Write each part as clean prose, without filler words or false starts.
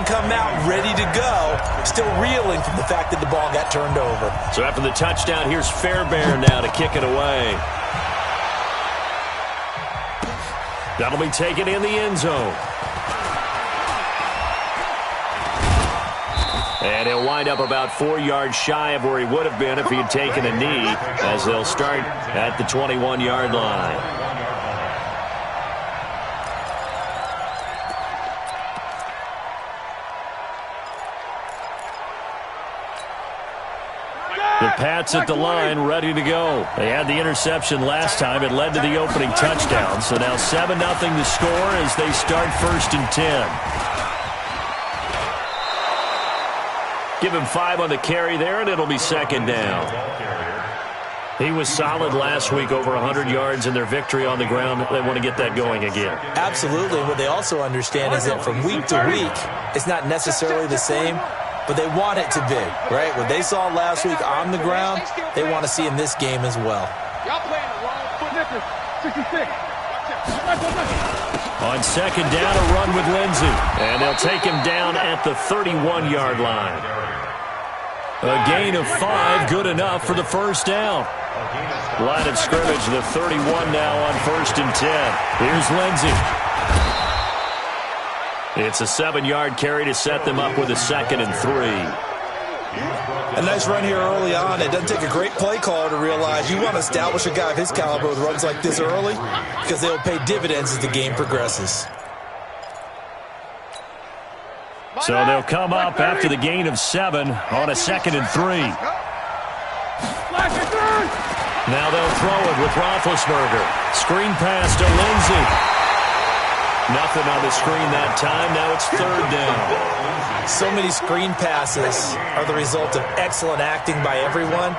and come out ready to go, still reeling from the fact that the ball got turned over. So after the touchdown, here's Fairbairn now to kick it away. That'll be taken in the end zone. And he'll wind up about 4 yards shy of where he would have been if he had taken a knee, as they'll start at the 21-yard line. The Pats at the line, ready to go. They had the interception last time. It led to the opening touchdown. So now 7-0 to score as they start 1st and 10. Give him 5 on the carry there, and it'll be 2nd down. He was solid last week, over 100 yards in their victory on the ground. They want to get that going again. Absolutely. What they also understand is that from week to week, it's not necessarily the same, but they want it to be, right? What they saw last week on the ground, they want to see in this game as well. Y'all playing the wrong foot. 66. On 2nd down, a run with Lindsey. And they'll take him down at the 31-yard line. A gain of 5, good enough for the 1st down. Line of scrimmage, the 31 now on 1st and 10. Here's Lindsey. It's a 7-yard carry to set them up with a 2nd and 3. A nice run here early on. It doesn't take a great play caller to realize you want to establish a guy of his caliber with runs like this early, because they'll pay dividends as the game progresses. So they'll come up after the gain of 7 on a 2nd and 3. Now they'll throw it with Roethlisberger. Screen pass to Lindsey. Nothing on the screen that time. Now it's 3rd down. So many screen passes are the result of excellent acting by everyone,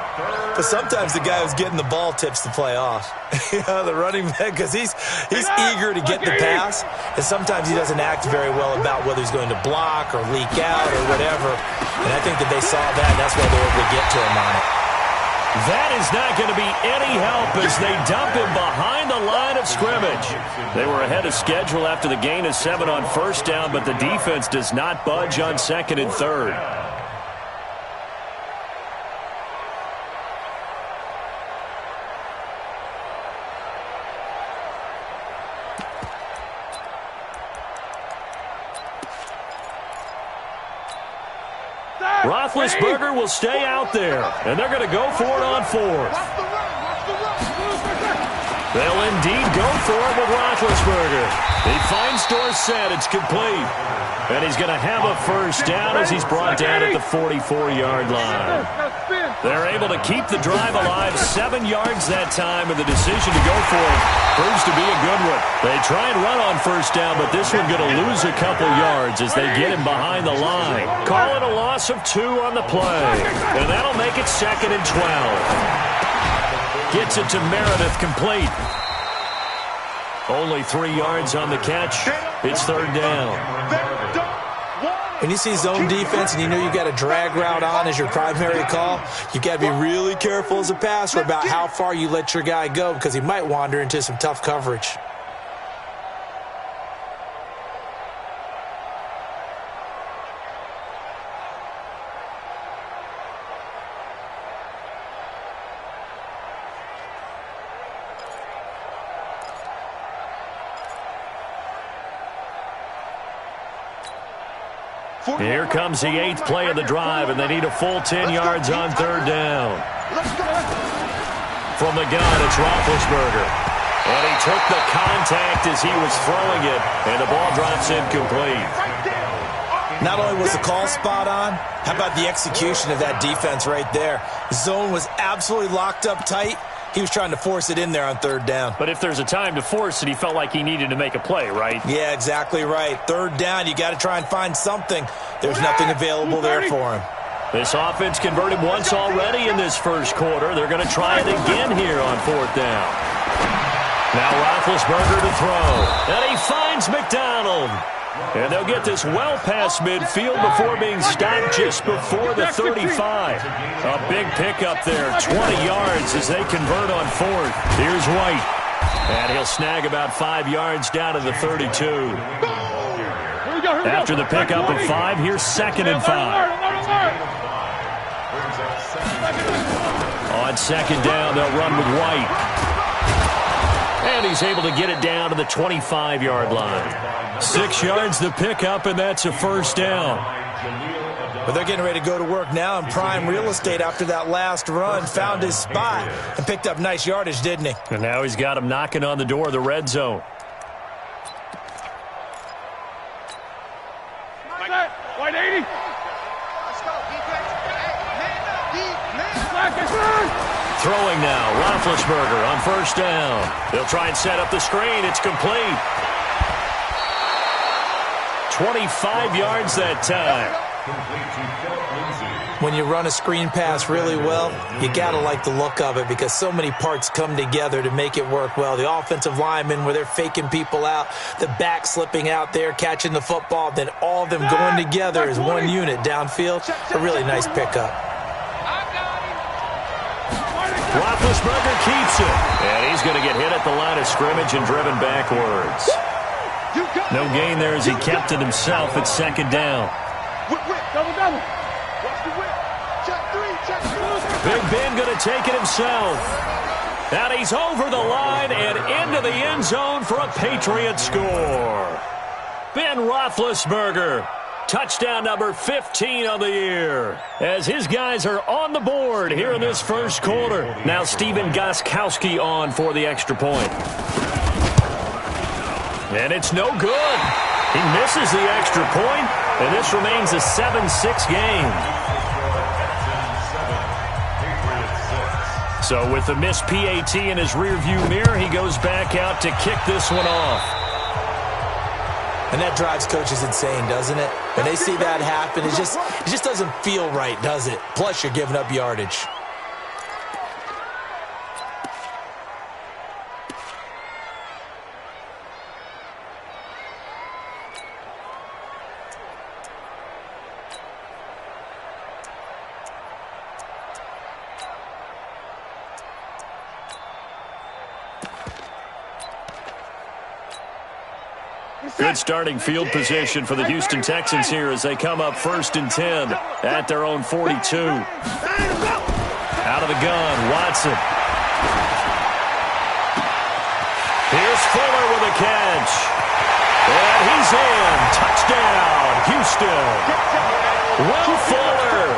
but sometimes the guy who's getting the ball tips the play off. The running back, because he's eager to get the pass, and sometimes he doesn't act very well about whether he's going to block or leak out or whatever. And I think that they saw that, and that's why they were able to get to him on it. That is not going to be any help as they dump him behind the line of scrimmage. They were ahead of schedule after the gain of 7 on 1st down, but the defense does not budge on 2nd and 3rd. Roethlisberger will stay out there, and they're going to go for it on 4th. They'll indeed go for it with Roethlisberger. He finds Dorsett. It's complete. And he's going to have a 1st down as he's brought down at the 44-yard line. They're able to keep the drive alive, 7 yards that time, and the decision to go for it proves to be a good one. They try and run on 1st down, but this one going to lose a couple yards as they get him behind the line. Call it a loss of 2 on the play, and that'll make it 2nd and 12. Gets it to Meredith, complete. Only 3 yards on the catch. It's 3rd down. When you see zone defense and you know you got a drag route on as your primary call, you got to be really careful as a passer about how far you let your guy go, because he might wander into some tough coverage. Here comes the 8th play of the drive, and they need a full 10 yards on 3rd down. From the gun, it's Roethlisberger. And he took the contact as he was throwing it, and the ball drops incomplete. Not only was the call spot on, how about the execution of that defense right there? The zone was absolutely locked up tight. He was trying to force it in there on 3rd down. But if there's a time to force it, he felt like he needed to make a play, right? Yeah, exactly right. 3rd down, you got to try and find something. There's nothing available there for him. This offense converted once already in this 1st quarter. They're going to try it again here on 4th down. Now Roethlisberger to throw. And he finds McDonald. And they'll get this well past midfield before being stopped just before the 35. A big pickup there, 20 yards as they convert on 4th. Here's White. And he'll snag about 5 yards down to the 32. Here we go. After the pickup of 5, here's 2nd and 5. On 2nd down, they'll run with White. And he's able to get it down to the 25-yard line. 6 yards the pickup, and that's a 1st down. But they're getting ready to go to work now in prime real estate after that last run. Found his spot and picked up nice yardage, didn't he? And now he's got him knocking on the door of the red zone. White 80. Let's go, defense. Throwing now, Roethlisberger on 1st down. They'll try and set up the screen. It's complete. 25 yards that time. When you run a screen pass really well, you got to like the look of it because so many parts come together to make it work well. The offensive linemen, where they're faking people out, the back slipping out there, catching the football, then all of them going together as one unit downfield. A really nice pickup. Roethlisberger keeps it. And he's going to get hit at the line of scrimmage and driven backwards. No gain there as he kept it himself at 2nd down. Double. Watch the whip. Check 3. Big Ben going to take it himself. And he's over the line and into the end zone for a Patriot score. Ben Roethlisberger, touchdown number 15 of the year. As his guys are on the board here in this 1st quarter. Now Stephen Gostkowski on for the extra point. And it's no good. He misses the extra point, and this remains a 7-6 game. So with the missed PAT in his rearview mirror, he goes back out to kick this one off. And that drives coaches insane, doesn't it? When they see that happen, it just doesn't feel right, does it? Plus, you're giving up yardage. Good starting field position for the Houston Texans here as they come up 1st and 10 at their own 42. Out of the gun, Watson. Here's Fuller with a catch. And he's in. Touchdown, Houston. Will Fuller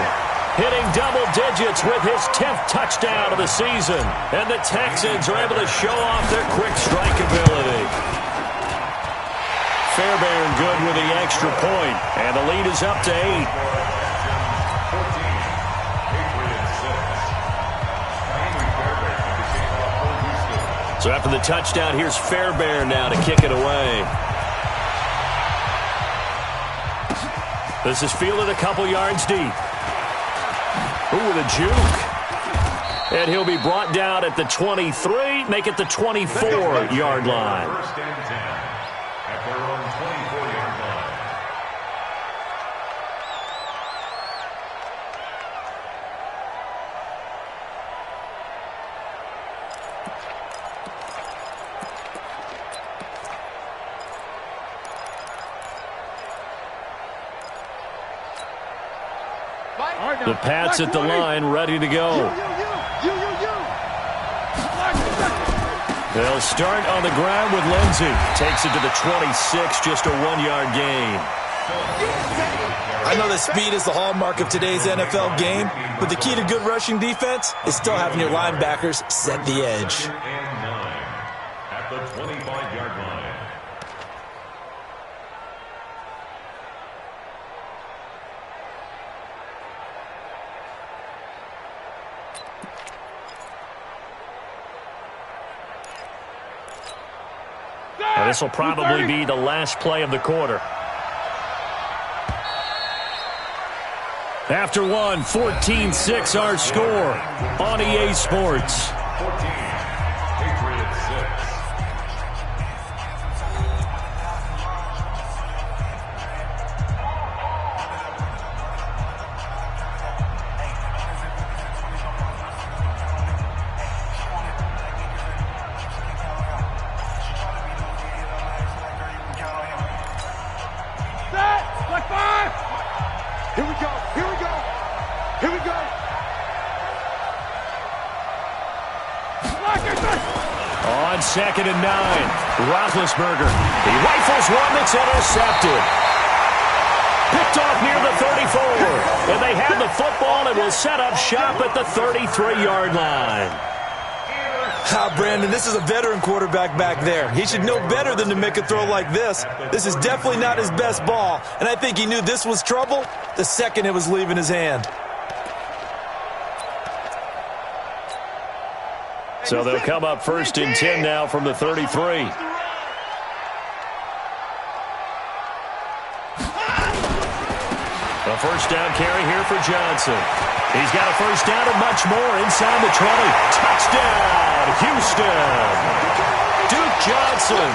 hitting double digits with his 10th touchdown of the season. And the Texans are able to show off their quick strike ability. Fairbairn good with the extra point, and the lead is up to 8. So after the touchdown, here's Fairbairn now to kick it away. This is fielded a couple yards deep. Ooh, with a juke. And he'll be brought down at the 23, make it the 24-yard line. The Pats at the line, ready to go. They'll start on the ground with Lindsey. Takes it to the 26, just a 1-yard gain. I know that speed is the hallmark of today's NFL game, but the key to good rushing defense is still having your linebackers set the edge. At the 25-yard line. Now, this will probably be the last play of the quarter. After one, 14-6 our score on EA Sports. 14, Patriots 6. 2nd and 9. Roethlisberger. He rifles one that's intercepted. Picked off near the 34. And they have the football and will set up shop at the 33-yard line. Brandon, this is a veteran quarterback back there. He should know better than to make a throw like this. This is definitely not his best ball, and I think he knew this was trouble the second it was leaving his hand. So they'll come up 1st and 10 now from the 33. A first down carry here for Johnson. He's got a first down and much more inside the 20. Touchdown, Houston. Duke Johnson,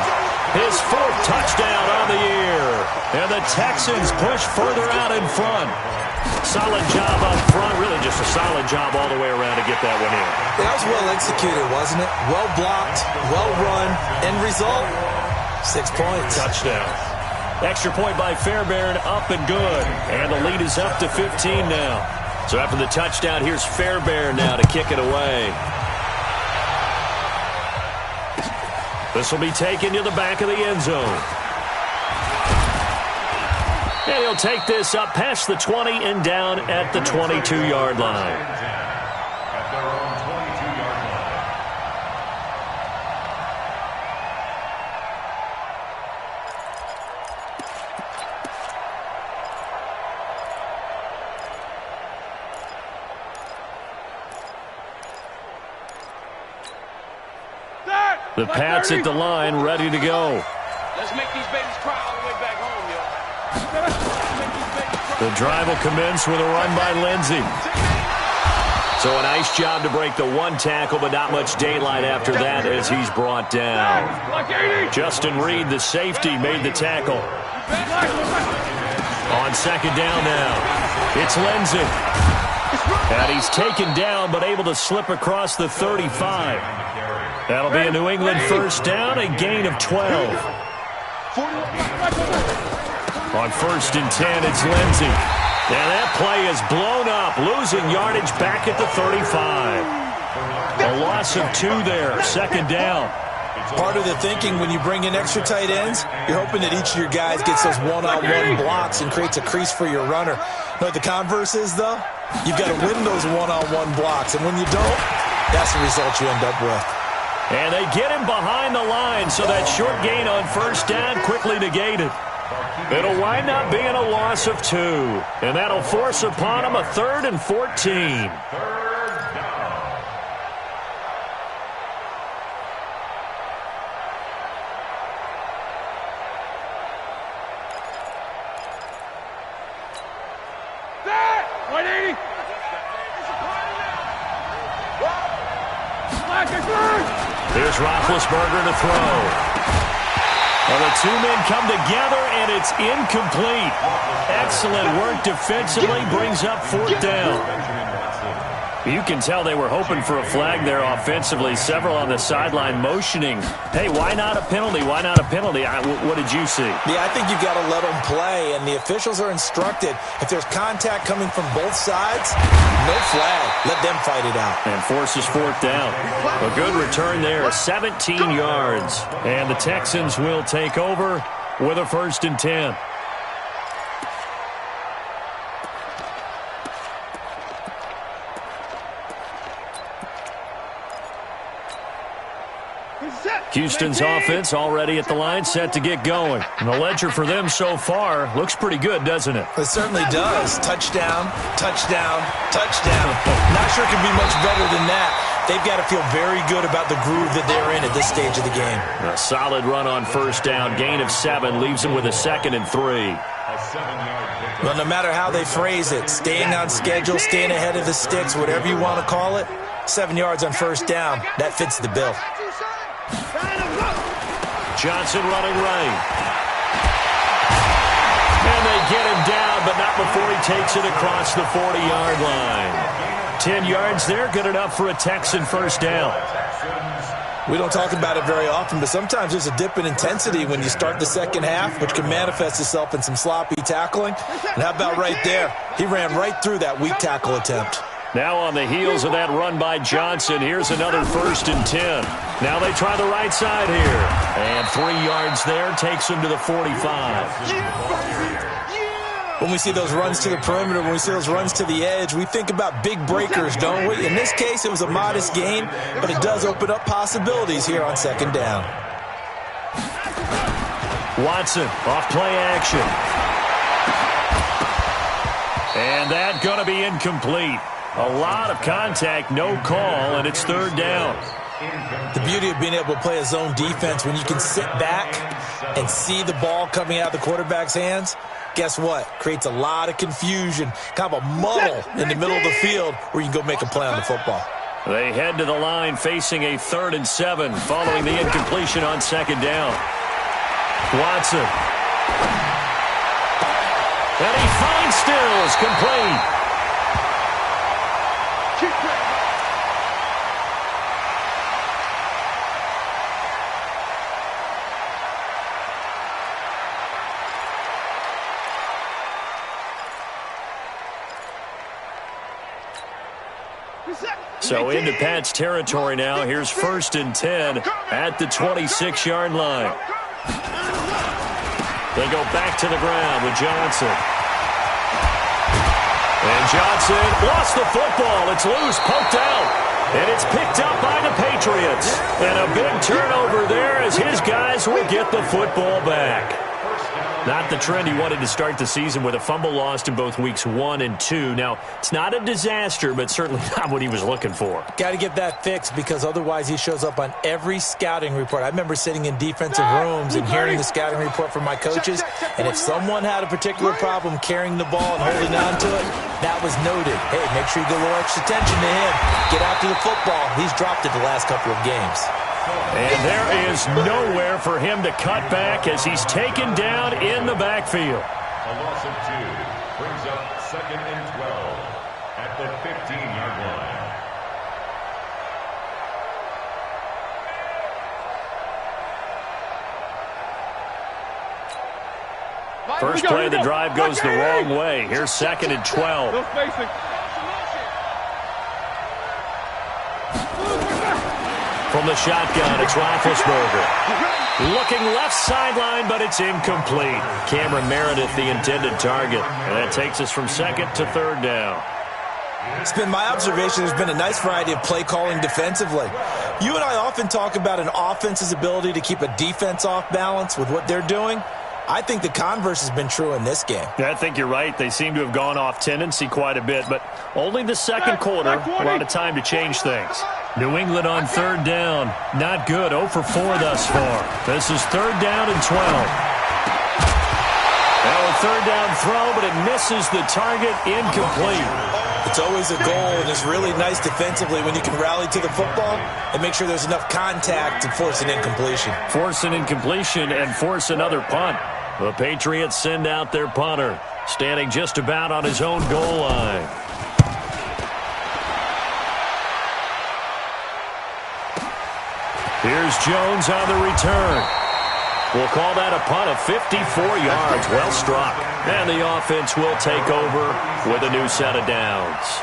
his 4th touchdown on the year. And the Texans push further out in front. Solid job up front, really just a solid job all the way around to get that one in. That was well executed, wasn't it? Well blocked, well run. End result, 6 points. Touchdown. Extra point by Fairbairn, up and good. And the lead is up to 15 now. So after the touchdown, here's Fairbairn now to kick it away. This will be taken to the back of the end zone. And he'll take this up past the 20 and down at the 22-yard line. At their own 22-yard line. The Pats at the line, ready to go. Let's make these babies cry all the way back home, yo. The drive will commence with a run by Lindsey. So a nice job to break the 1 tackle, but not much daylight after that as he's brought down. Justin Reed, the safety, made the tackle. On 2nd down now, it's Lindsey. And he's taken down, but able to slip across the 35. That'll be a New England first down, a gain of 12. On 1st and 10, it's Lindsey. And that play is blown up, losing yardage back at the 35. A loss of 2 there, 2nd down. Part of the thinking when you bring in extra tight ends, you're hoping that each of your guys gets those one-on-one blocks and creates a crease for your runner. You know what the converse is, though? You've got to win those one-on-one blocks, and when you don't, that's the result you end up with. And they get him behind the line, so that short gain on 1st down quickly negated. It'll wind up being a loss of 2, and that'll force upon him a 3rd and 14. Here's Roethlisberger to throw. Well, the 2 men come together, and it's incomplete. Excellent work defensively, brings up 4th down. You can tell they were hoping for a flag there offensively. Several on the sideline motioning. Hey, why not a penalty? Why not a penalty? What did you see? Yeah, I think you've got to let them play, and the officials are instructed. If there's contact coming from both sides, no flag. Let them fight it out. And forces 4th down. A good return there, 17 yards. And the Texans will take over with a 1st and 10. Houston's offense already at the line, set to get going. And the ledger for them so far looks pretty good, doesn't it? It certainly does. Touchdown, touchdown, touchdown. Not sure it can be much better than that. They've got to feel very good about the groove that they're in at this stage of the game. A solid run on 1st down. Gain of 7 leaves them with a 2nd and 3. Well, no matter how they phrase it, staying on schedule, staying ahead of the sticks, whatever you want to call it, 7 yards on 1st down, that fits the bill. Johnson running right. And they get him down, but not before he takes it across the 40-yard line. 10 yards there, good enough for a Texan first down. We don't talk about it very often, but sometimes there's a dip in intensity when you start the second half, which can manifest itself in some sloppy tackling. And how about right there? He ran right through that weak tackle attempt. Now on the heels of that run by Johnson, here's another 1st and 10. Now they try the right side here. And 3 yards there takes them to the 45. When we see those runs to the perimeter, when we see those runs to the edge, we think about big breakers, don't we? In this case, it was a modest gain, but it does open up possibilities here on 2nd down. Watson off play action. And that's going to be incomplete. A lot of contact, no call, and it's 3rd down. The beauty of being able to play a zone defense when you can sit back and see the ball coming out of the quarterback's hands, guess what? Creates a lot of confusion, kind of a muddle in the middle of the field where you can go make a play on the football. They head to the line facing a 3rd and 7 following the incompletion on 2nd down. Watson. And he finds Stills, complete. So into Pat's territory now. Here's 1st and 10 at the 26-yard line. They go back to the ground with Johnson. And Johnson lost the football. It's loose, poked out. And it's picked up by the Patriots. And a big turnover there as his guys will get the football back. Not the trend he wanted to start the season with a fumble lost in both weeks 1 and 2. Now, it's not a disaster, but certainly not what he was looking for. Got to get that fixed because otherwise he shows up on every scouting report. I remember sitting in defensive rooms and hearing the scouting report from my coaches, and if someone had a particular problem carrying the ball and holding on to it, that was noted. Hey, make sure you give a little extra attention to him. Get after the football. He's dropped it the last couple of games. And there is nowhere for him to cut back as he's taken down in the backfield. A loss of 2 brings up 2nd and 12 at the 15-yard line. First play of the drive goes the wrong way. Here's 2nd and 12. From the shotgun, it's Roethlisberger. Looking left sideline, but it's incomplete. Cameron Meredith, the intended target. And that takes us from 2nd to 3rd down. It's been my observation there's been a nice variety of play calling defensively. You and I often talk about an offense's ability to keep a defense off balance with what they're doing. I think the converse has been true in this game. Yeah, I think you're right. They seem to have gone off tendency quite a bit, but only the 2nd quarter, a lot of time to change things. New England on 3rd down. Not good. 0 for 4 thus far. This is 3rd down and 12. Now a 3rd down throw, but it misses the target, incomplete. It's always a goal, and it's really nice defensively when you can rally to the football and make sure there's enough contact to force an incompletion. Force an incompletion and force another punt. The Patriots send out their punter, standing just about on his own goal line. Here's Jones on the return. We'll call that a punt of 54 yards. Well struck. And the offense will take over with a new set of downs.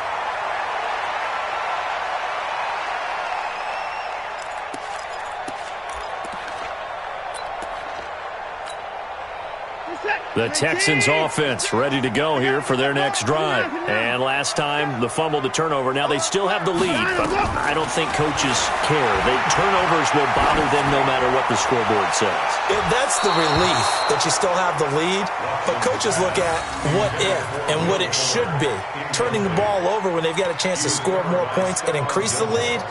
The Texans offense ready to go here for their next drive. And last time, the fumble, the turnover. Now they still have the lead, but I don't think coaches care. The turnovers will bother them no matter what the scoreboard says. That's the relief that you still have the lead, but coaches look at what if and what it should be. Turning the ball over when they've got a chance to score more points and increase the lead,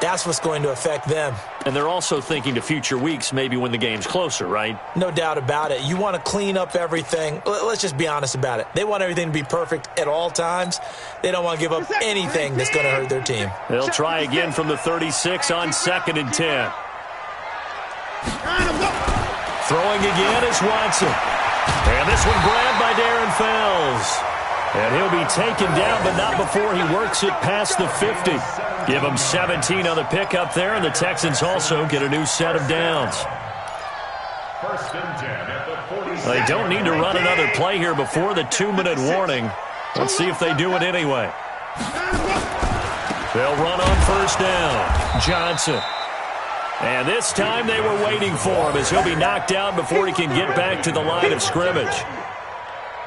that's what's going to affect them. And they're also thinking to future weeks, maybe when the game's closer, right? No doubt about it. You want to clean up everything. Let's just be honest about it. They want everything to be perfect at all times. They don't want to give up anything that's going to hurt their team. They'll try again from the 36 on 2nd and 10. Throwing again is Watson. And this one grabbed by Darren Fells. And he'll be taken down, but not before he works it past the 50. Give him 17 on the pickup there, and the Texans also get a new set of downs. 1st and 10 at the 46. They don't need to run another play here before the 2-minute warning. Let's see if they do it anyway. They'll run on first down. Johnson. And this time they were waiting for him as he'll be knocked down before he can get back to the line of scrimmage.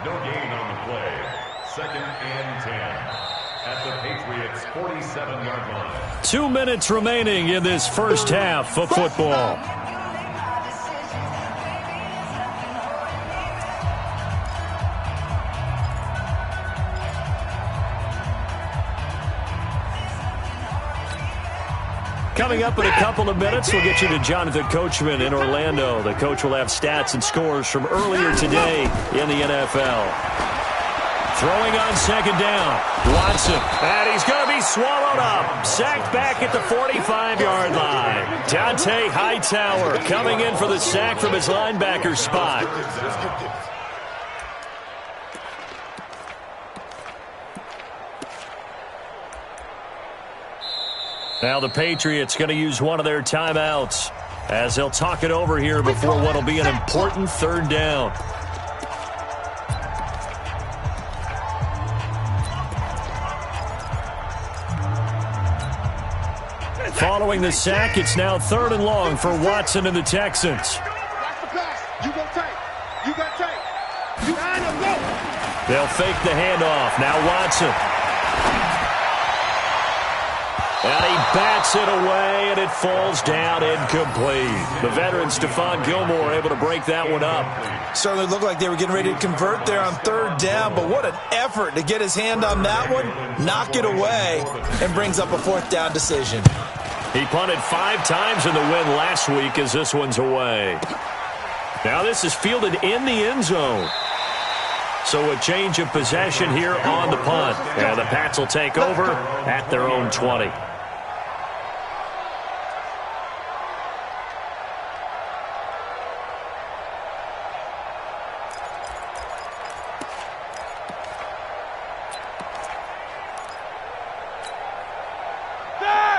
No gain on the play. 2nd and 10 at the Patriots' 47-yard line. 2 minutes remaining in this first half of football. Coming up in a couple of minutes, we'll get you to Jonathan Coachman in Orlando. The coach will have stats and scores from earlier today in the NFL. Throwing on second down. Watson. And he's going to be swallowed up. Sacked back at the 45-yard line. Dante Hightower coming in for the sack from his linebacker spot. Now the Patriots going to use one of their timeouts as they'll talk it over here before what will be an important third down. Following the sack, it's now 3rd and long for Watson and the Texans. That's the pass. You go tight. You got tight. You line up, go. They'll fake the handoff. Now Watson. And he bats it away, and it falls down incomplete. The veteran Stephon Gilmore able to break that one up. Certainly looked like they were getting ready to convert there on 3rd down, but what an effort to get his hand on that one, knock it away, and brings up a 4th down decision. He punted 5 times in the win last week as this one's away. Now this is fielded in the end zone. So a change of possession here on the punt. And the Pats will take over at their own 20.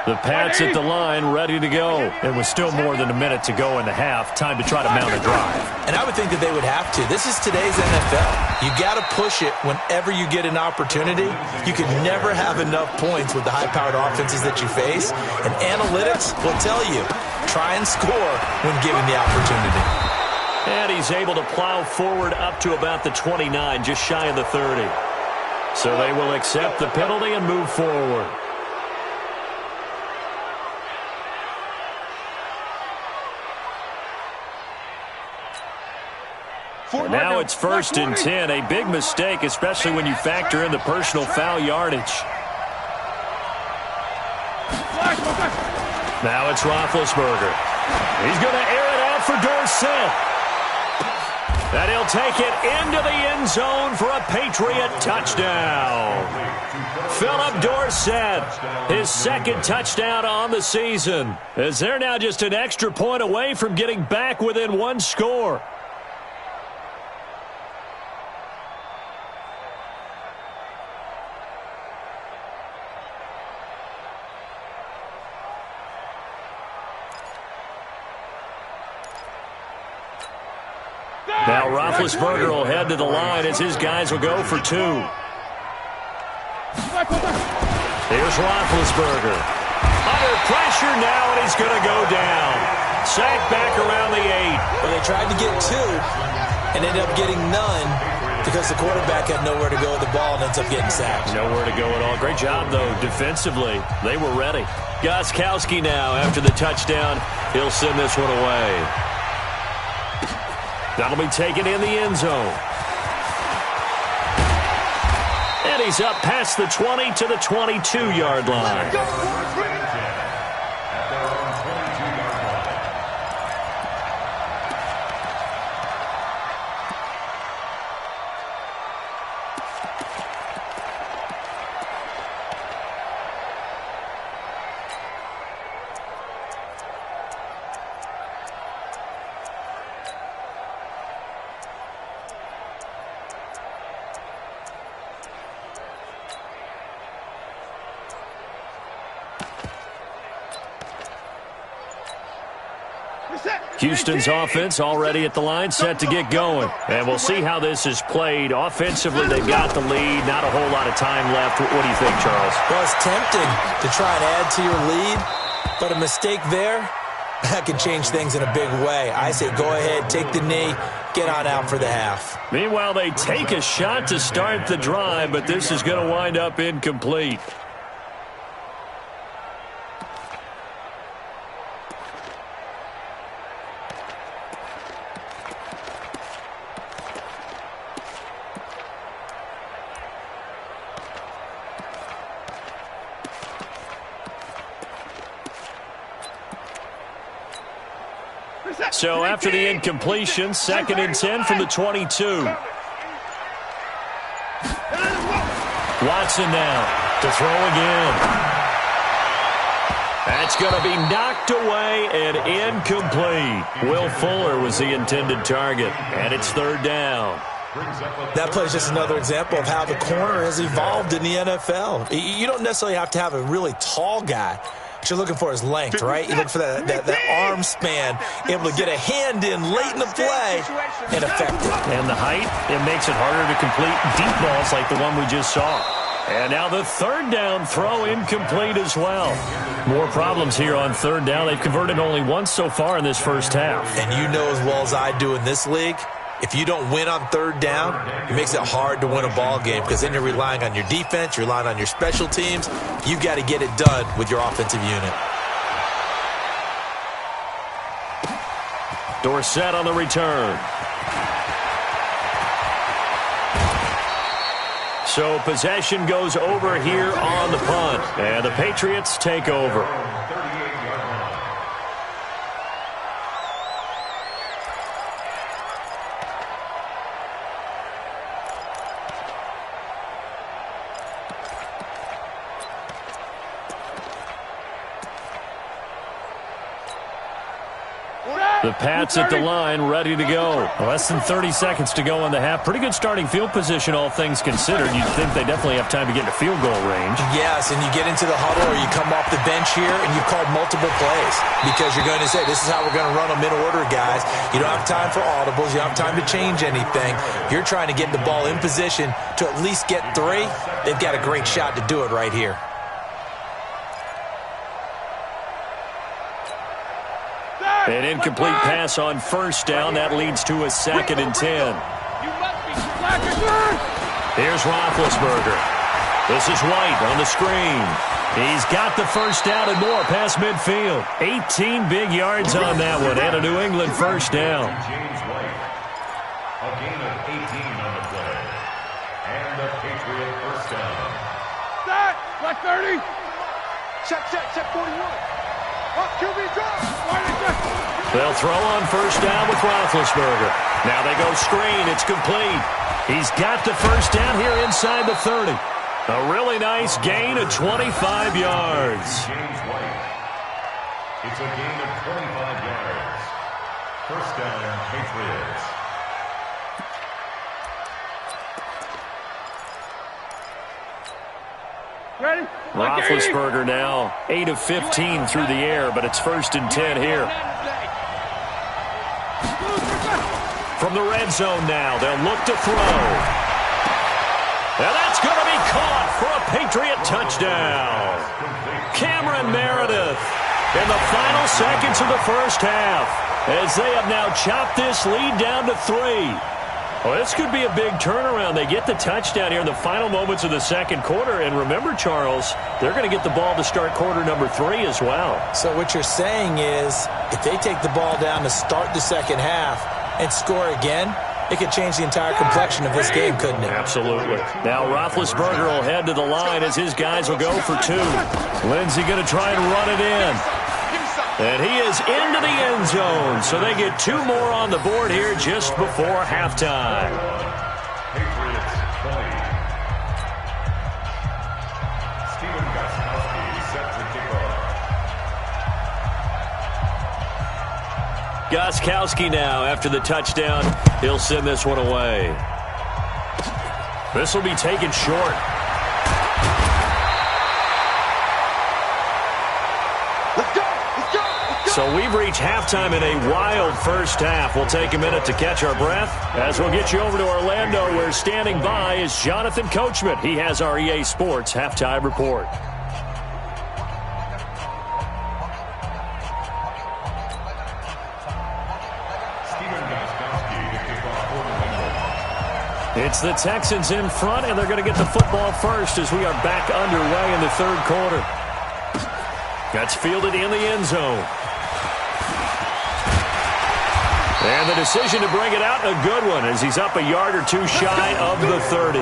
The Pats at the line, ready to go. It was still more than a minute to go in the half. Time to try to mount a drive. And I would think that they would have to. This is today's NFL. You got to push it whenever you get an opportunity. You can never have enough points with the high-powered offenses that you face. And analytics will tell you, try and score when given the opportunity. And he's able to plow forward up to about the 29, just shy of the 30. So they will accept the penalty and move forward. And now it's 1st and 10. A big mistake, especially when you factor in the personal foul yardage. Now it's Roethlisberger. He's going to air it out for Dorsett. And he'll take it into the end zone for a Patriot touchdown. Philip Dorsett, his 2nd touchdown on the season, as they're now just an extra point away from getting back within 1 score. Now Roethlisberger will head to the line as his guys will go for 2. Here's Roethlisberger. Under pressure now, and he's going to go down. Sacked back around the 8. Well, they tried to get 2 and ended up getting none because the quarterback had nowhere to go with the ball and ends up getting sacked. Nowhere to go at all. Great job, though, defensively. They were ready. Gostkowski now, after the touchdown, he'll send this one away. That'll be taken in the end zone. And he's up past the 20 to the 22-yard line. Houston's offense already at the line, set to get going. And we'll see how this is played. Offensively, they've got the lead. Not a whole lot of time left. What do you think, Charles? Well, it's tempting to try and add to your lead, but a mistake there, that can change things in a big way. I say go ahead, take the knee, get on out for the half. Meanwhile, they take a shot to start the drive, but this is going to wind up incomplete. So after the incompletion, 2nd and 10 from the 22. Watson now to throw again. That's going to be knocked away and incomplete. Will Fuller was the intended target, and it's 3rd down. That play is just another example of how the corner has evolved in the NFL. You don't necessarily have to have a really tall guy. What you're looking for is length, right? You look for that arm span, able to get a hand in late in the play and effective. And the height, it makes it harder to complete deep balls like the one we just saw. And now the 3rd down throw incomplete as well. More problems here on 3rd down. They've converted only once so far in this first half. And you know as well as I do in this league, if you don't win on 3rd down, it makes it hard to win a ball game because then you're relying on your defense, you're relying on your special teams. You've got to get it done with your offensive unit. Dorsett on the return. So possession goes over here on the punt, and the Patriots take over. The Pats at the line, ready to go. Less than 30 seconds to go in the half. Pretty good starting field position, all things considered. You'd think they definitely have time to get into field goal range. Yes, and you get into the huddle or you come off the bench here and you've called multiple plays because you're going to say, this is how we're going to run them in order, guys. You don't have time for audibles. You don't have time to change anything. You're trying to get the ball in position to at least get 3. They've got a great shot to do it right here. An incomplete pass on 1st down. That leads to a 2nd and 10. Here's Roethlisberger. This is White on the screen. He's got the 1st down and more past midfield. 18 big yards on that one, and a New England 1st down. James White. A gain of 18 on the play. And the Patriot 1st down. Set! Black 30! Check 41. Up, QB, go! They'll throw on 1st down with Roethlisberger. Now they go screen. It's complete. He's got the 1st down here inside the 30. A really nice gain of 25 yards. James White. It's a gain of 25 yards. 1st down, Patriots. Ready? Roethlisberger now 8 of 15 through the air, but it's 1st and 10 here. From the red zone now, they'll look to throw. And that's going to be caught for a Patriot touchdown. Cameron Meredith in the final seconds of the first half as they have now chopped this lead down to 3. Well, this could be a big turnaround. They get the touchdown here in the final moments of the 2nd quarter. And remember, Charles, they're going to get the ball to start quarter number 3 as well. So what you're saying is if they take the ball down to start the 2nd half and score again, it could change the entire complexion of this game, couldn't it? Absolutely. Now Roethlisberger will head to the line as his guys will go for 2. Lindsey going to try and run it in. And he is into the end zone, so they get 2 more on the board here just before halftime. Patriots 20. Stephen Gostkowski set to kick off. Gostkowski now, after the touchdown, he'll send this one away. This will be taken short. So we've reached halftime in a wild first half. We'll take a minute to catch our breath as we'll get you over to Orlando, where standing by is Jonathan Coachman. He has our EA Sports halftime report. It's the Texans in front, and they're going to get the football first as we are back underway in the third quarter. That's fielded in the end zone. And the decision to bring it out, a good one, as he's up a yard or two shy of the 30.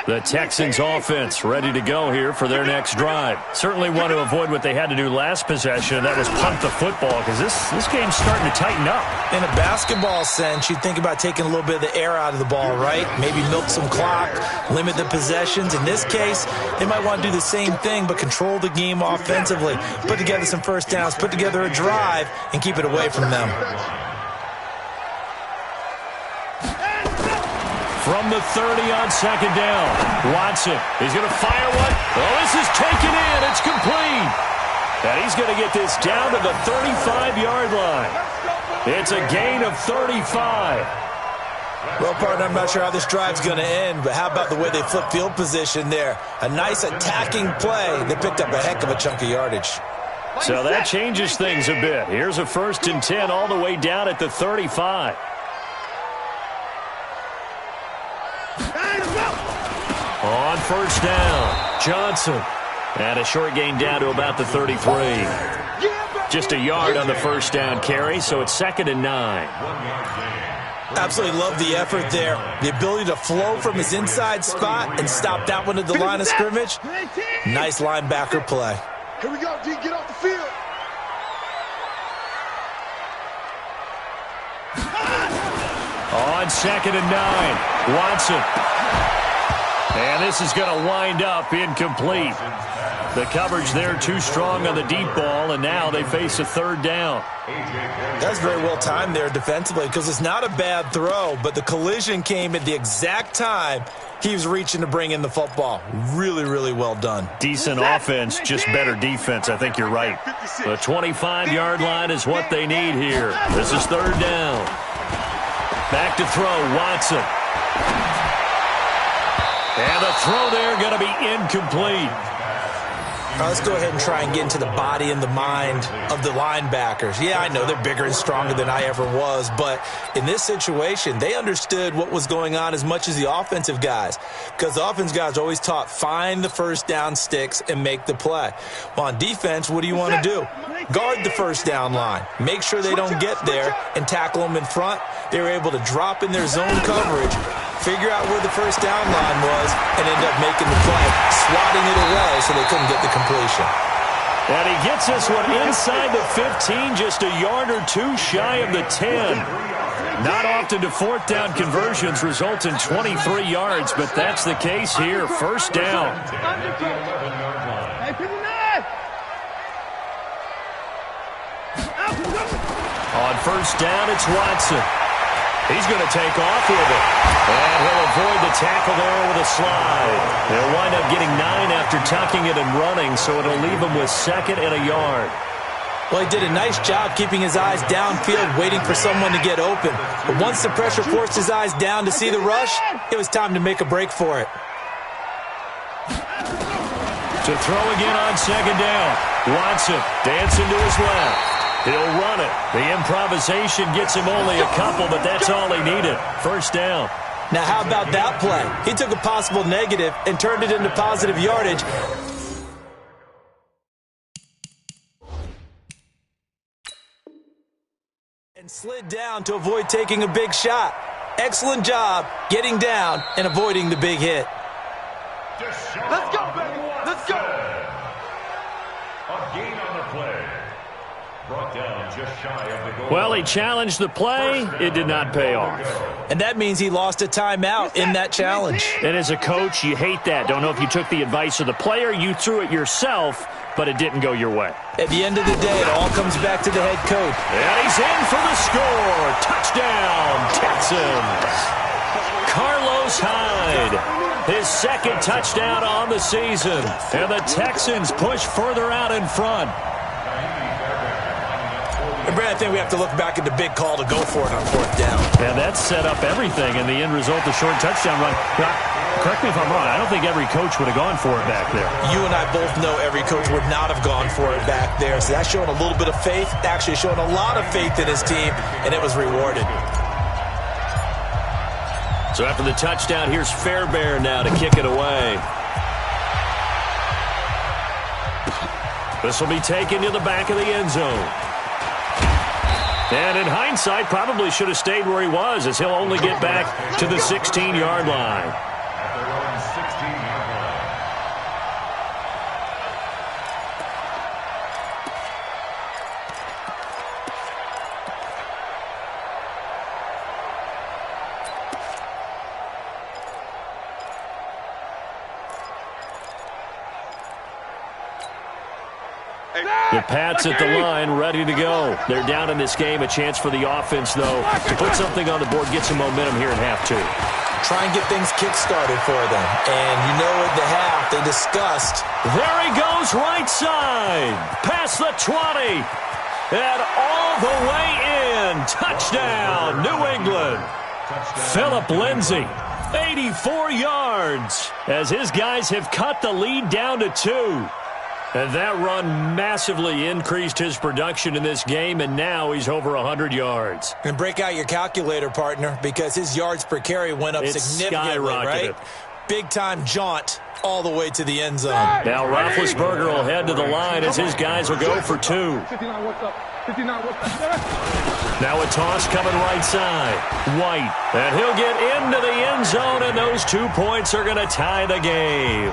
The Texans offense ready to go here for their next drive. Certainly want to avoid what they had to do last possession, and that was punt the football, because this game's starting to tighten up. In a basketball sense, you think about taking a little bit of the air out of the ball, right? Maybe milk some clock, limit the possessions. In this case, they might want to do the same thing, but control the game offensively. Put together some first downs, put together a drive, and keep it away from them. From the 30 on second down, Watson, he's going to fire one. Oh, this is taken in. It's complete. And he's going to get this down to the 35-yard line. It's a gain of 35. Well, partner, I'm not sure how this drive's going to end, but how about the way they flip field position there? A nice attacking play. They picked up a heck of a chunk of yardage. So that changes things a bit. Here's a 1st and 10 all the way down at the 35. On first down, Johnson. And a short gain down to about the 33. Just a yard on the first down carry, so it's 2nd and 9. Absolutely love the effort there. The ability to flow from his inside spot and stop that one at the line of scrimmage. Nice linebacker play. Here we go, D. Get off the field. On 2nd and 9, Watson. And this is going to wind up incomplete. The coverage there too strong on the deep ball, and now they face a 3rd down. That's very well timed there defensively, because it's not a bad throw, but the collision came at the exact time he was reaching to bring in the football. Really, really well done. Decent offense, just better defense. I think you're right. The 25-yard line is what they need here. This is 3rd down. Back to throw, Watson. And the throw there going to be incomplete. Let's go ahead and try and get into the body and the mind of the linebackers. Yeah, I know they're bigger and stronger than I ever was, but in this situation, they understood what was going on as much as the offensive guys, because the offensive guys are always taught, find the first down sticks and make the play. Well, on defense, what do you want to do? Guard the first down line. Make sure they don't get there and tackle them in front. They were able to drop in their zone coverage, figure out where the first down line was, and end up making the play, swatting it away so they couldn't get the completion. And he gets this one inside the 15, just a yard or two shy of the 10. Not often do 4th down conversions result in 23 yards, but that's the case here. First down. On first down, it's Watson. He's going to take off with it. And he'll avoid the tackle there with a slide. They'll wind up getting 9 after tucking it and running, so it'll leave him with 2nd and a yard. Well, he did a nice job keeping his eyes downfield, waiting for someone to get open. But once the pressure forced his eyes down to see the rush, it was time to make a break for it. To throw again on 2nd down. Watson dancing to his left. He'll run it. The improvisation gets him only a couple, but that's all he needed. First down. Now, how about that play? He took a possible negative and turned it into positive yardage. And slid down to avoid taking a big shot. Excellent job getting down and avoiding the big hit. Let's go, baby. Let's go. A gain on the play. Brought down just shy of the goal. Well, he challenged the play. It did not pay off. And that means he lost a timeout in that challenge. And as a coach, you hate that. Don't know if you took the advice of the player, you threw it yourself, but it didn't go your way. At the end of the day, it all comes back to the head coach. And he's in for the score. Touchdown, Texans. Carlos Hyde, his second touchdown on the season. And the Texans push further out in front. And Brad, I think we have to look back at the big call to go for it on fourth down. And that set up everything in the end result, the short touchdown run. Correct me if I'm wrong. I don't think every coach would have gone for it back there. You and I both know every coach would not have gone for it back there. So that's showing a little bit of faith, actually showing a lot of faith in his team, and it was rewarded. So after the touchdown, here's Fairbairn now to kick it away. This will be taken to the back of the end zone. And in hindsight, probably should have stayed where he was, as he'll only get back to the 16-yard line. The Pats at the line, ready to go. They're down in this game. A chance for the offense, though, to put something on the board, get some momentum here in half two. Try and get things kick-started for them. And you know at the half, they discussed. There he goes, right side. Past the 20. And all the way in. Touchdown, New England. Philip Lindsay, 84 yards, as his guys have cut the lead down to 2. And that run massively increased his production in this game, and now he's over 100 yards. And break out your calculator, partner, because his yards per carry went up significantly, right? Big-time jaunt all the way to the end zone. Now Roethlisberger will head to the line as his guys will go for 2. Now a toss coming right side. White. And he'll get into the end zone, and those 2 points are going to tie the game.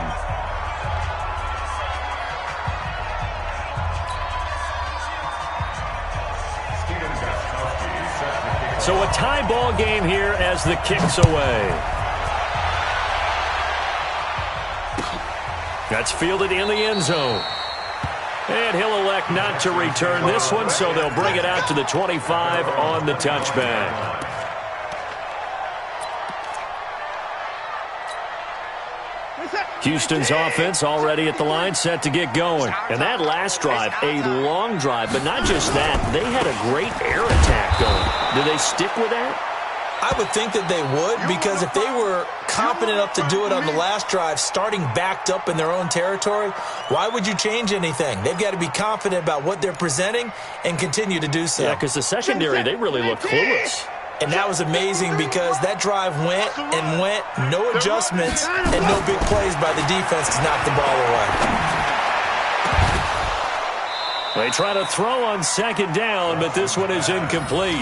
So a tie ball game here as the kick's away. That's fielded in the end zone. And he'll elect not to return this one, so they'll bring it out to the 25 on the touchback. Houston's offense already at the line, set to get going. And that last drive, a long drive, but not just that. They had a great air attack going. Do they stick with that? I would think that they would, because if they were confident enough to do it on the last drive, starting backed up in their own territory, why would you change anything? They've got to be confident about what they're presenting and continue to do so. Yeah, because the secondary, they really look clueless. And that was amazing because that drive went and went, no adjustments, and no big plays by the defense to knock the ball away. They try to throw on second down, but this one is incomplete.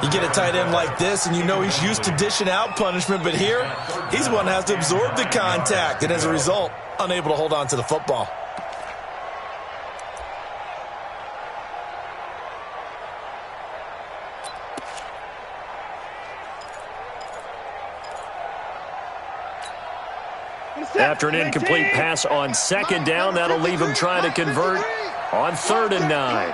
You get a tight end like this, and you know he's used to dishing out punishment, but here, he's one that has to absorb the contact, and as a result, unable to hold on to the football. After an incomplete pass on second down, that'll leave him trying to convert on 3rd and 9.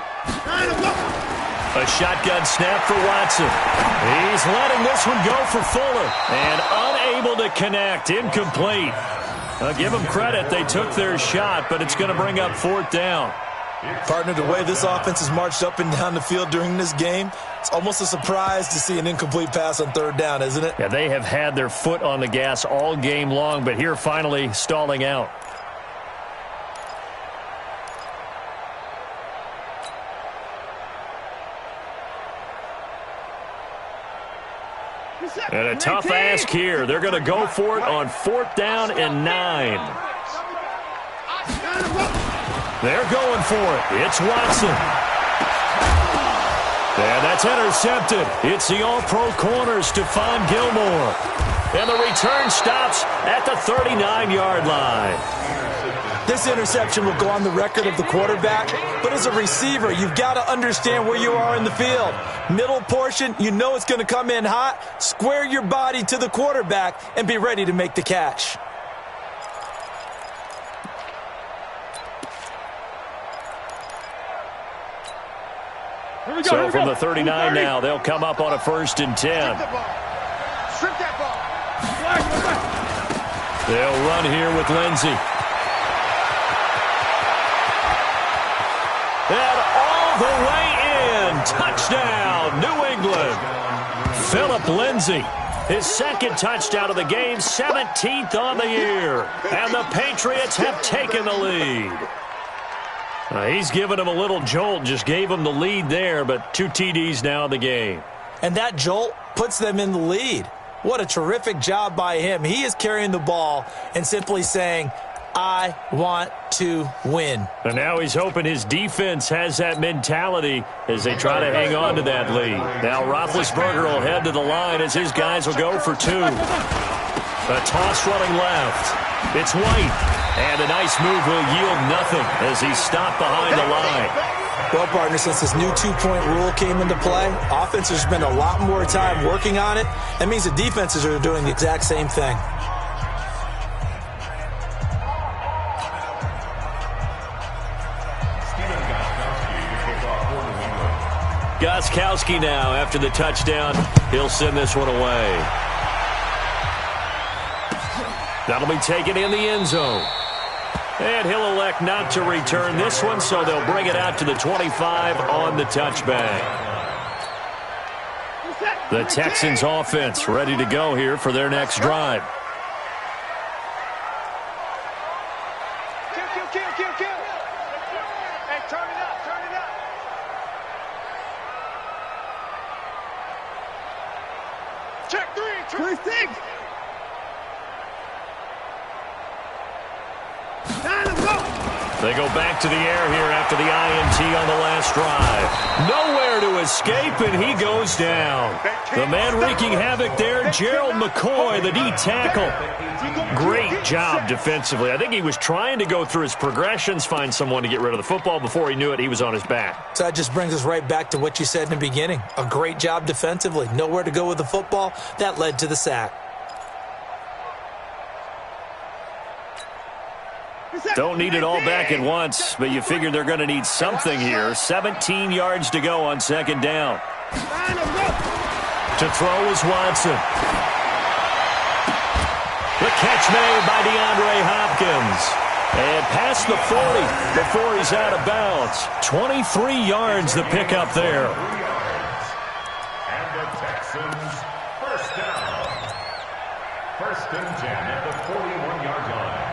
A shotgun snap for Watson. He's letting this one go for Fuller. And unable to connect. Incomplete. I'll give them credit. They took their shot, but it's going to bring up 4th down. Partner, the way this offense has marched up and down the field during this game, it's almost a surprise to see an incomplete pass on 3rd down, isn't it? Yeah, they have had their foot on the gas all game long, but here finally stalling out. And a tough ask here. They're going to go for it on 4th down and 9. They're going for it. It's Watson. And that's intercepted. It's the all-pro corner, Stephon Gilmore. And the return stops at the 39-yard line. This interception will go on the record of the quarterback, but as a receiver, you've got to understand where you are in the field. Middle portion, you know it's going to come in hot. Square your body to the quarterback and be ready to make the catch. So from the 39 now, they'll come up on a 1st and 10. Strip that ball. They'll run here with Lindsey. And all the way in. Touchdown, New England. Philip Lindsey. His 2nd touchdown of the game, 17th on the year. And the Patriots have taken the lead. He's given him a little jolt, just gave him the lead there, but 2 TDs now in the game. And that jolt puts them in the lead. What a terrific job by him. He is carrying the ball and simply saying, I want to win. And now he's hoping his defense has that mentality as they try to hang on to that lead. Now Roethlisberger will head to the line as his guys will go for 2. A toss running left. It's White. And a nice move will yield nothing as he's stopped behind the line. Well, partner, since this new 2-point rule came into play, offenses spend a lot more time working on it. That means the defenses are doing the exact same thing. Gostkowski now after the touchdown. He'll send this one away. That'll be taken in the end zone. And he'll elect not to return this one, so they'll bring it out to the 25 on the touchback. The Texans offense ready to go here for their next drive. Kill. Hey, turn it up. Check 3, 6. They go back to the air here after the INT on the last drive. Nowhere to escape, and he goes down. The man wreaking havoc there, Gerald McCoy, the D tackle. Great job defensively. I think he was trying to go through his progressions, find someone to get rid of the football. Before he knew it, he was on his back. So that just brings us right back to what you said in the beginning. A great job defensively. Nowhere to go with the football. That led to the sack. Don't need it all back at once, but you figure they're going to need something here. 17 yards to go on 2nd down. To throw is Watson. The catch made by DeAndre Hopkins. And past the 40 before he's out of bounds. 23 yards the pickup there. And the Texans, 1st down. 1st and 10 at the 41-yard line.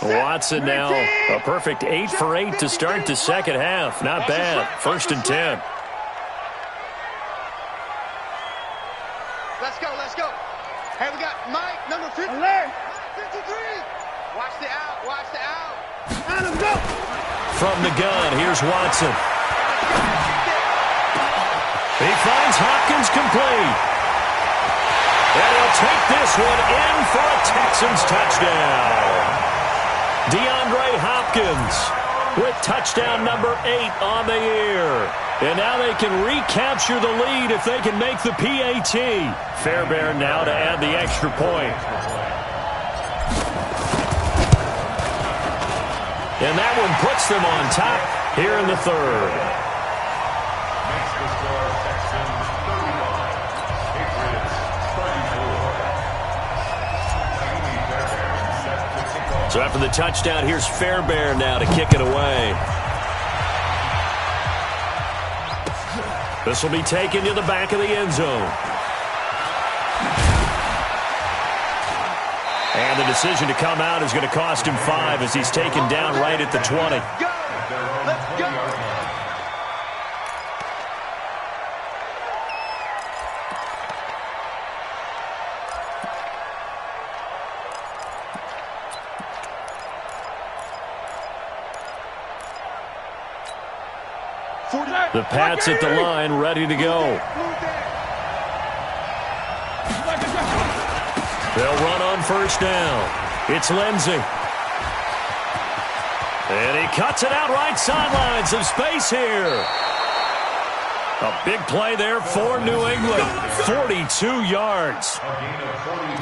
Watson now a perfect 8 for 8 to start the 2nd half. Not bad. 1st and 10. Let's go. Hey, we got Mike, number 50. 53. Watch the out. Let him go. From the gun, here's Watson. He finds Hopkins complete. And he'll take this one in for a Texans touchdown. DeAndre Hopkins with touchdown number 8 on the year. And now they can recapture the lead if they can make the PAT. Fairbairn now to add the extra point. And that one puts them on top here in the 3rd. Makes the score Texans 35. Patriots 34. So after the touchdown, here's Fairbairn now to kick it away. This will be taken to the back of the end zone. And the decision to come out is going to cost him 5 as he's taken down right at the 20. Let's go. The Pats at the line, ready to go. They'll run on first down. It's Lindsey. And he cuts it out right sideline. Some space here. A big play there for New England. 42 yards.